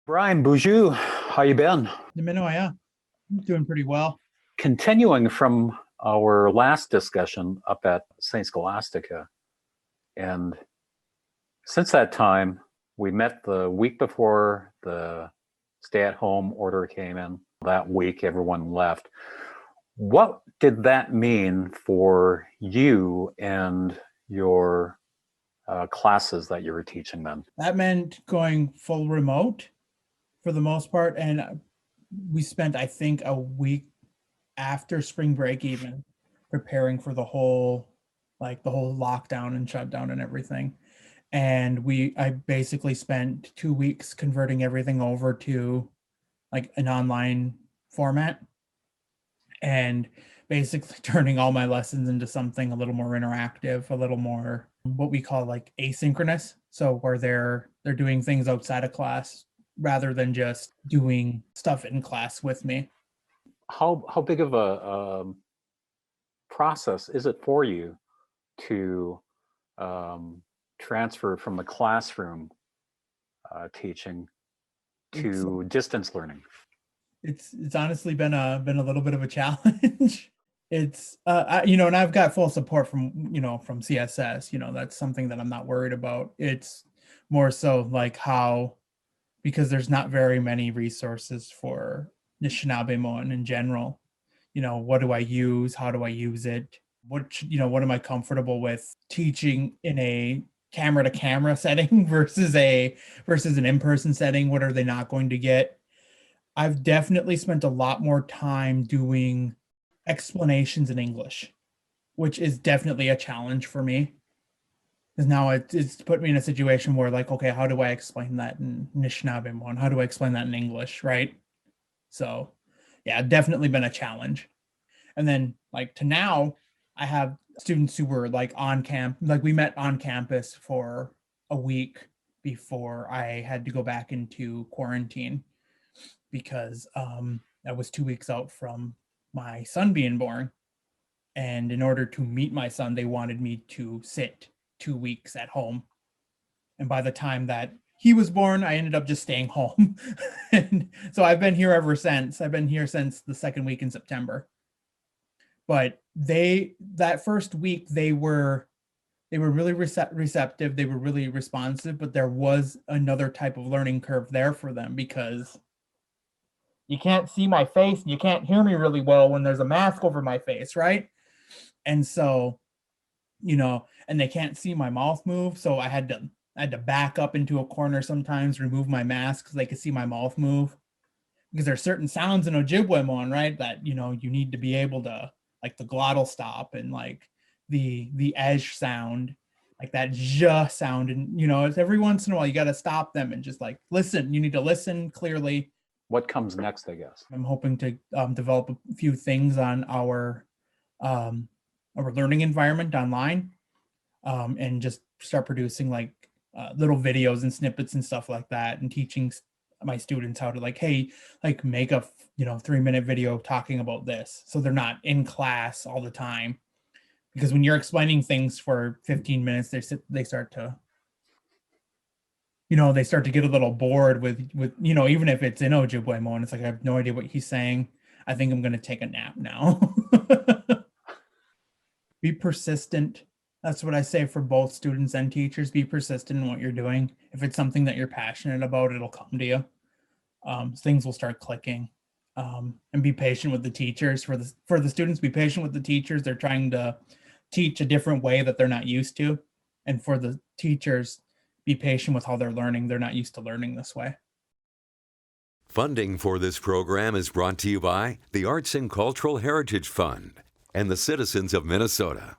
Brian Boujou, how you been? Yeah, I'm doing pretty well. Continuing from our last discussion up at St. Scholastica, and since that time, we met the week before the stay-at-home order came in. That week, everyone left. What did that mean for you and your classes that you were teaching then? That meant going full remote for the most part. And we spent, I think, a week after spring break even preparing for the whole lockdown and shutdown and everything. And I basically spent 2 weeks converting everything over to like an online format and basically turning all my lessons into something a little more interactive, a little more what we call like asynchronous. So where they're doing things outside of class rather than just doing stuff in class with me. How big of a process is it for you to transfer from the classroom teaching It's to distance learning? it's honestly been a little bit of a challenge. It's and I've got full support from CSS. That's something that I'm not worried about. It's more so like how, because there's not very many resources for Anishinaabe in general. What do I use? How do I use it? What am I comfortable with teaching in a camera to camera setting versus an in-person setting? What are they not going to get? I've definitely spent a lot more time doing explanations in English, which is definitely a challenge for me. Because now it's put me in a situation where, like, okay, how do I explain that in Anishinaabe? How do I explain that in English, right? So, yeah, definitely been a challenge. And then, like, to now, I have students who were like like we met on campus for a week before I had to go back into quarantine because I was 2 weeks out from my son being born. And in order to meet my son, they wanted me to sit 2 weeks at home. And by the time that he was born, I ended up just staying home. And so I've been here ever since. I've been here since the second week in September. But that first week, they were really receptive. They were really responsive, but there was another type of learning curve there for them because you can't see my face and you can't hear me really well when there's a mask over my face, right? And so, and they can't see my mouth move. So I had to back up into a corner sometimes, remove my mask so they could see my mouth move. Because there are certain sounds in Ojibwe, right, that you need to be able to, like the glottal stop and like the edge sound, like that j sound. And it's every once in a while you got to stop them and just like listen. You need to listen clearly. What comes next, I guess? I'm hoping to develop a few things on our learning environment online, and just start producing like little videos and snippets and stuff like that, and teaching my students how to like, hey, like make a 3-minute video talking about this, so they're not in class all the time. Because when you're explaining things for 15 minutes, they start to get a little bored with even if it's in Ojibwe and it's like, I have no idea what he's saying. I think I'm going to take a nap now. Be persistent. That's what I say for both students and teachers. Be persistent in what you're doing. If it's something that you're passionate about, it'll come to you. Things will start clicking. And be patient with the teachers. For the students, be patient with the teachers. They're trying to teach a different way that they're not used to. And for the teachers, be patient with how they're learning. They're not used to learning this way. Funding for this program is brought to you by the Arts and Cultural Heritage Fund and the citizens of Minnesota.